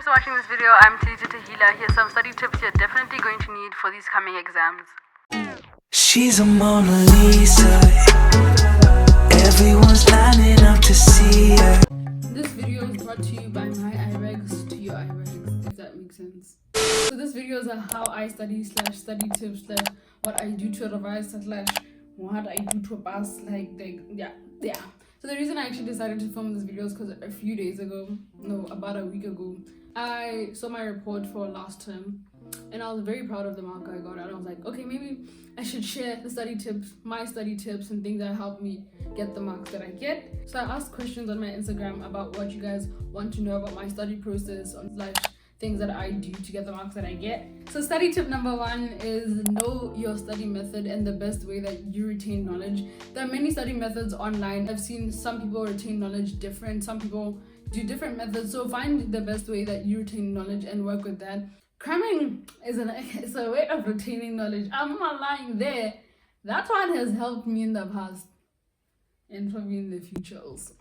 for watching this video. I'm Talitha Tehillah. Here's some study tips you're definitely going to need for these coming exams. She's a Mona Lisa. Everyone's lining up to see her. This video is brought to you by my iRegs to your iRegs, if that makes sense. So this video is a how I study / study tips / what I do to revise / what I do to pass, yeah. So the reason I actually decided to film this video is because about a week ago, I saw my report for last term and I was very proud of the mark I got, and I was like, okay, maybe I should share the study tips, my study tips and things that helped me get the marks that I get. So I asked questions on my Instagram about what you guys want to know about my study process / things that I do to get the marks that I get. So study tip number 1 is know your study method and the best way that you retain knowledge. There are many study methods online. I've seen some people retain knowledge different, some people do different methods. So find the best way that you retain knowledge and work with that. Cramming is a way of retaining knowledge. I'm not lying there. That one has helped me in the past and probably in the future also.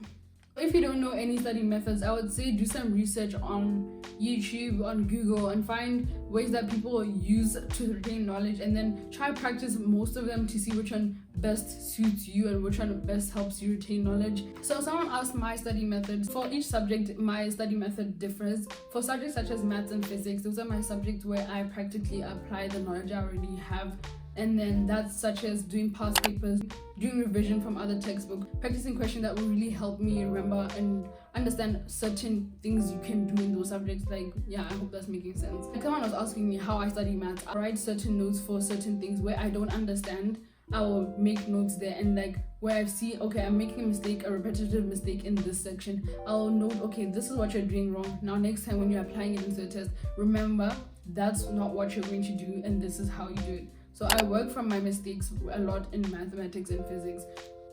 If you don't know any study methods, I would say do some research on YouTube, on Google, and find ways that people use to retain knowledge, and then try practice most of them to see which one best suits you and which one best helps you retain knowledge. So someone asked my study method. For each subject, my study method differs. For subjects such as maths and physics, those are my subjects where I practically apply the knowledge I already have. And then that's such as doing past papers, doing revision from other textbooks, practicing questions that will really help me remember and understand certain things you can do in those subjects. I hope that's making sense. Someone was asking me how I study maths. I write certain notes for certain things where I don't understand. I will make notes there, and where I see, okay, I'm making a mistake, a repetitive mistake in this section, I'll note, okay, this is what you're doing wrong. Now next time when you're applying it into a test, remember that's not what you're going to do and this is how you do it. So I work from my mistakes a lot in mathematics and physics.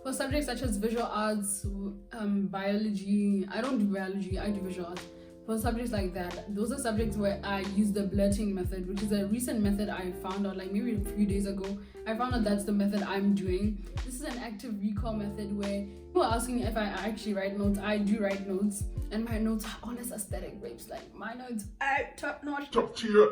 For subjects such as visual arts, biology, I don't do biology, I do visual arts. For subjects like that, those are subjects where I use the blurting method, which is a recent method I found out maybe a few days ago. I found out that's the method I'm doing. This is an active recall method where people are asking if I actually write notes. I do write notes, and my notes are honest aesthetic babes. My notes are top notch. Top tier,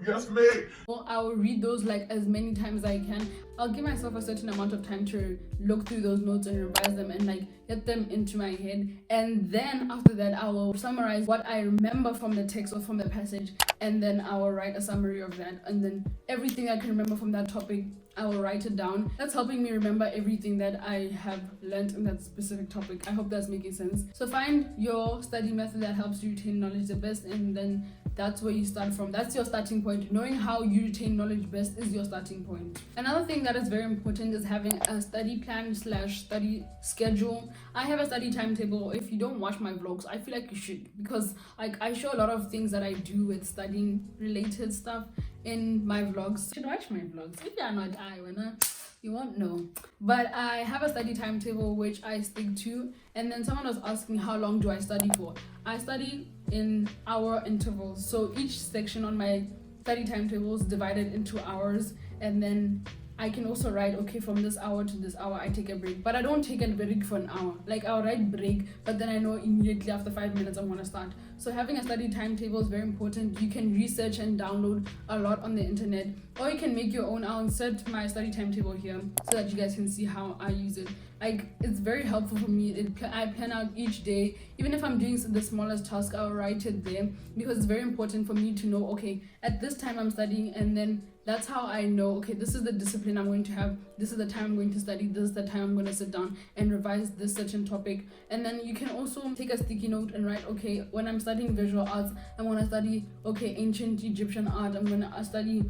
yes mate. Well, I will read those as many times as I can. I'll give myself a certain amount of time to look through those notes and revise them and get them into my head. And then after that, I will summarize what I remember from the text or from the passage, and then I will write a summary of that. And then everything I can remember from that topic, I will write it down. That's helping me remember everything that I have learned in that specific topic. I hope that's making sense. So find your study method that helps you retain knowledge the best, and then that's where you start from. That's your starting point. Knowing how you retain knowledge best is your starting point. Another thing that is very important is having a study plan / study schedule. I have a study timetable. If you don't watch my vlogs, I feel like you should, because I show a lot of things that I do with studying related stuff in my vlogs. You should watch my vlogs. If you are not, you won't know. But I have a study timetable which I stick to. And then someone was asking how long do I study for. I study in hour intervals. So each section on my study timetable is divided into hours, and then I can also write, okay, from this hour to this hour I take a break. But I don't take a break for an hour. I'll write break, but then I know immediately after 5 minutes I'm gonna start. So having a study timetable is very important. You can research and download a lot on the internet, or you can make your own. I'll insert my study timetable here so that you guys can see how I use it. It's very helpful for me. I plan out each day. Even if I'm doing the smallest task, I'll write it there, because it's very important for me to know, okay, at this time I'm studying, and then that's how I know, okay, this is the discipline I'm going to have, this is the time I'm going to study, this is the time I'm going to sit down and revise this certain topic. And then you can also take a sticky note and write, okay, when I'm studying visual arts, I'm going to study, okay, ancient Egyptian art, I'm going to study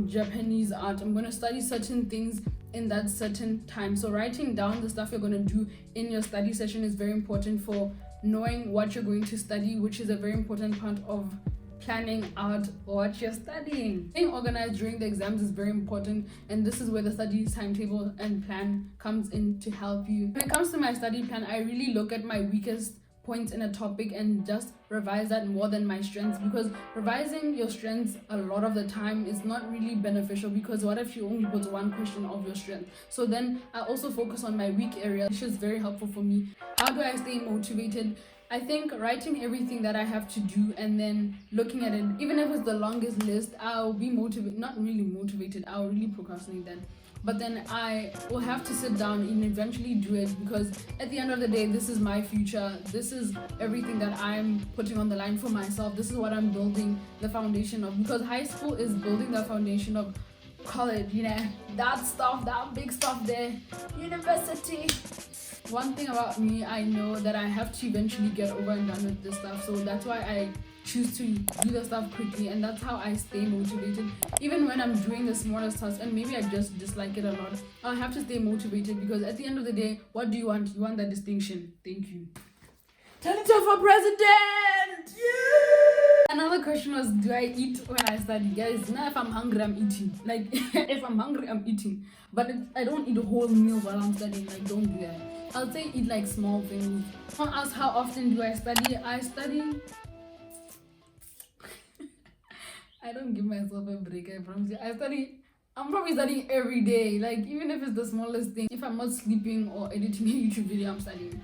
Japanese art, I'm going to study certain things in that certain time. So writing down the stuff you're going to do in your study session is very important for knowing what you're going to study, which is a very important part of planning out what you're studying. Being organized during the exams is very important, and this is where the study timetable and plan comes in to help you. When it comes to my study plan, I really look at my weakest points in a topic and just revise that more than my strengths, because revising your strengths a lot of the time is not really beneficial, because what if you only put one question of your strength? So then I also focus on my weak area, which is very helpful for me. How do I stay motivated? I think writing everything that I have to do and then looking at it, even if it's the longest list, I'll be motivated, not really motivated, I'll really procrastinate then. But then I will have to sit down and eventually do it, because at the end of the day, this is my future. This is everything that I'm putting on the line for myself. This is what I'm building the foundation of, because high school is building the foundation of college, you know, that stuff, that big stuff there, university. One thing about me, I know that I have to eventually get over and done with this stuff, so that's why I choose to do the stuff quickly, and that's how I stay motivated. Even when I'm doing the smallest task and maybe I just dislike it a lot, I have to stay motivated, because at the end of the day, what do you want? You want that distinction. Thank you. Talitha for president! Yeah! Another question was, do I eat when I study? Guys, now if I'm hungry, I'm eating. Like, if I'm hungry, I'm eating. But I don't eat a whole meal while I'm studying. Like, don't do that. I'll say eat like small things. Don't ask how often do I study. I study. I don't give myself a break, I promise you. I'm probably studying every day. Like, even if it's the smallest thing. If I'm not sleeping or editing a YouTube video, I'm studying.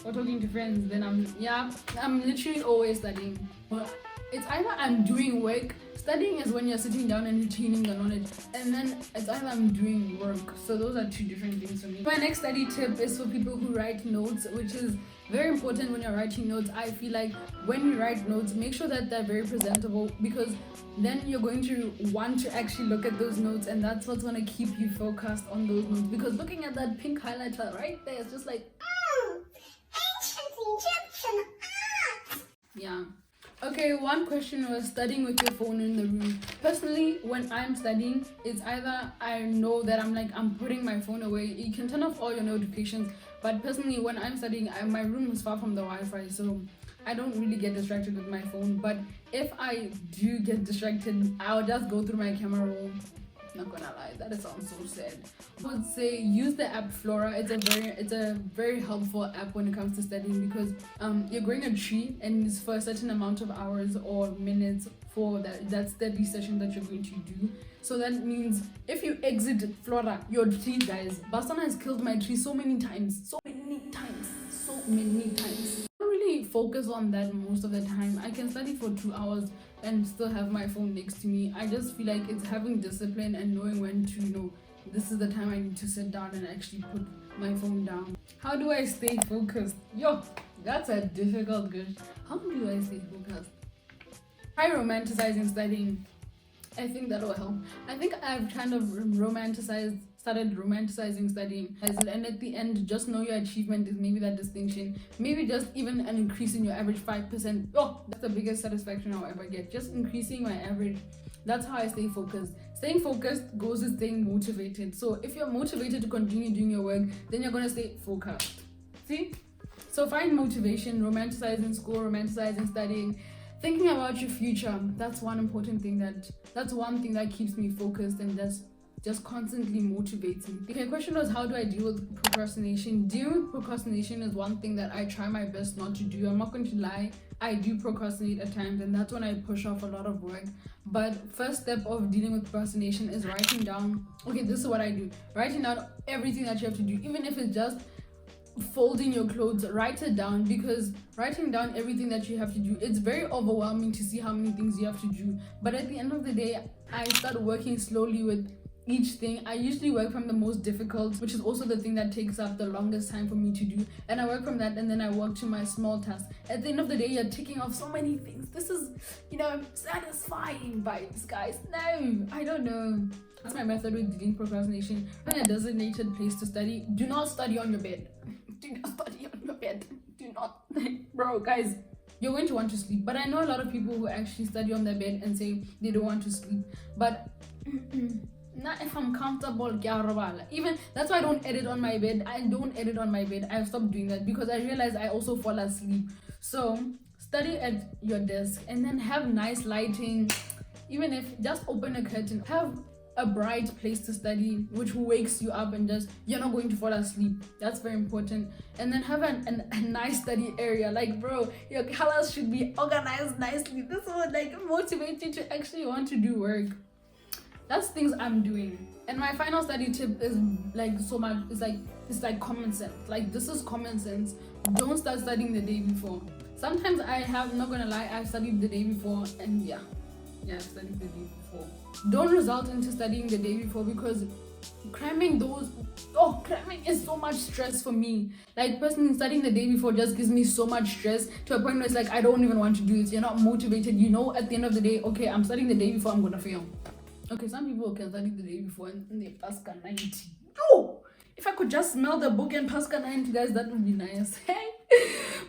Or talking to friends, then I'm literally always studying. But it's either I'm doing work. Studying is when you're sitting down and retaining the knowledge, and then it's either I'm doing work. So those are two different things for me. My next study tip is for people who write notes, which is very important when you're writing notes. I feel like when you write notes, make sure that they're very presentable, because then you're going to want to actually look at those notes, and that's what's going to keep you focused on those notes. Because looking at that pink highlighter right there, it's just like, ancient Egyptian art. Yeah. Okay, one question was studying with your phone in the room. Personally, when I'm studying, it's either I know that I'm putting my phone away. You can turn off all your notifications, but personally, when I'm studying, my room is far from the Wi-Fi, so I don't really get distracted with my phone. But if I do get distracted, I'll just go through my camera roll. Not gonna lie, that sounds so sad. I would say use the app Flora. It's a very helpful app when it comes to studying, because you're growing a tree, and it's for a certain amount of hours or minutes for that study session that you're going to do. So that means if you exit Flora, your tree dies. Botswana has killed my tree so many times. I don't really focus on that most of the time. I can study for 2 hours and still have my phone next to me. I just feel like it's having discipline and knowing when to, this is the time I need to sit down and actually put my phone down. How do I stay focused? Yo, that's a difficult question. How do I stay focused? Try romanticizing studying. I think that will help. I think I've kind of started romanticizing studying, and at the end, just know your achievement is maybe that distinction, maybe just even an increase in your average 5%. Oh, that's the biggest satisfaction I'll ever get, just increasing my average. That's how I stay focused. Staying focused goes with staying motivated. So if you're motivated to continue doing your work, then you're gonna stay focused. See? So find motivation, romanticizing school, romanticizing studying, thinking about your future. That's one important thing that's one thing that keeps me focused, and that's just constantly motivates me. Okay, the question was, how do I deal with procrastination? Dealing with procrastination is one thing that I try my best not to do. I'm not going to lie, I do procrastinate at times, and that's when I push off a lot of work. But first step of dealing with procrastination is writing down. Okay, this is what I do. Writing down everything that you have to do, even if it's just folding your clothes, write it down, because writing down everything that you have to do, it's very overwhelming to see how many things you have to do. But at the end of the day, I start working slowly with each thing. I usually work from the most difficult, which is also the thing that takes up the longest time for me to do, and I work from that, and then I work to my small tasks. At the end of the day, you're ticking off so many things. This is, satisfying vibes, guys. No, I don't know. That's my method with dealing procrastination. Find a designated place to study. Do not study on your bed. Do not study on your bed. Do not. Bro, guys, you're going to want to sleep. But I know a lot of people who actually study on their bed and say they don't want to sleep. But not if I'm comfortable. Even that's why I don't edit on my bed. I've stopped doing that because I realize I also fall asleep. So study at your desk, and then have nice lighting. Even if just open a curtain, have a bright place to study which wakes you up, and just you're not going to fall asleep. That's very important. And then have a nice study area. Like, bro, your colors should be organized nicely. This will motivate you to actually want to do work. That's things I'm doing. And my final study tip is like so much, it's like common sense. Like, this is common sense, don't start studying the day before. Sometimes I'm not gonna lie, I've studied the day before, and yeah, I've studied the day before. Don't result into studying the day before, because cramming is so much stress for me. Like, personally, studying the day before just gives me so much stress to a point where it's like, I don't even want to do this. You're not motivated. You know, at the end of the day, okay, I'm studying the day before, I'm gonna fail. Okay, some people can study the day before and they pass 90. No! If I could just smell the book and pass 90, guys, that would be nice.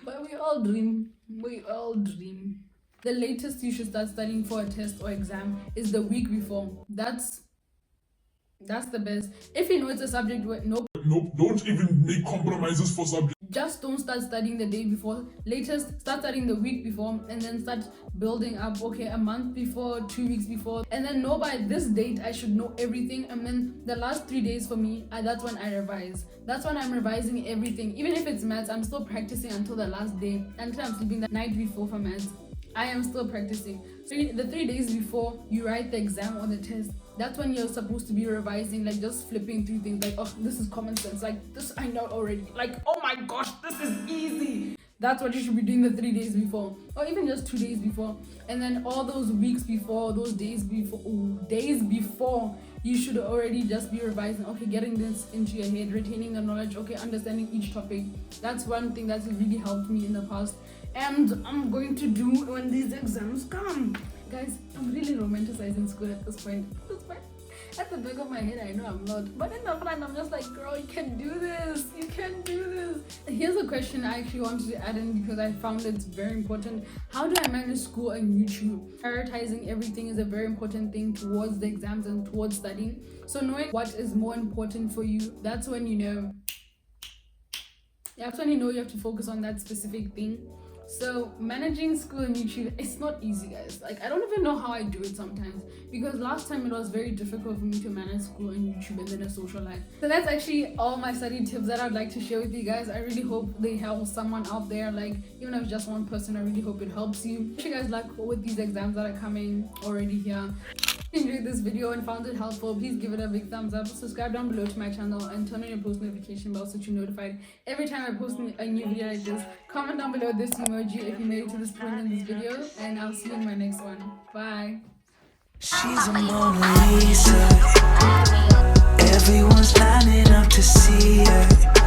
But we all dream. The latest you should start studying for a test or exam is the week before. That's the best. If you know it's a subject where Nope, don't even make compromises for subject. just don't start studying the day before. Latest, start studying the week before, and then start building up. Okay, a month before, 2 weeks before, and then know by this date I should know everything. And then the last 3 days for me, that's when I revise. That's when I'm revising everything. Even if it's maths, I'm still practicing until the last day, until I'm sleeping the night before for maths. I am still practicing. So the 3 days before you write the exam or the test, that's when you're supposed to be revising, like just flipping through things like, oh, this is common sense, like this I know already, like, oh my gosh, this is easy. That's what you should be doing the 3 days before, or even just 2 days before. And then all those weeks before, those days before, you should already just be revising. Okay, getting this into your head, retaining the knowledge, okay, understanding each topic. That's one thing that's really helped me in the past, and I'm going to do when these exams come. Guys, I'm really romanticizing school at this point. At the back of my head, I know I'm not, but in the front, I'm just like, girl, you can do this. You can do this. Here's a question I actually wanted to add in because I found it's very important. How do I manage school and YouTube? Prioritizing everything is a very important thing towards the exams and towards studying. So knowing what is more important for you, that's when you know you have to focus on that specific thing. So managing school and YouTube, it's not easy, guys. Like, I don't even know how I do it sometimes, because last time it was very difficult for me to manage school and YouTube and then a social life. So that's actually all my study tips that I'd like to share with you guys. I really hope they help someone out there, like even if it's just one person. I really hope it helps you. Wish you guys luck with these exams that are coming already here. If you enjoyed this video and found it helpful, please give it a big thumbs up, subscribe down below to my channel, and turn on your post notification bell so that you're notified every time I post a new video like this. Comment down below this emoji if you made it to this point in this video, and I'll see you in my next one. Bye. She's a Mona Lisa. Everyone's lining up to see her.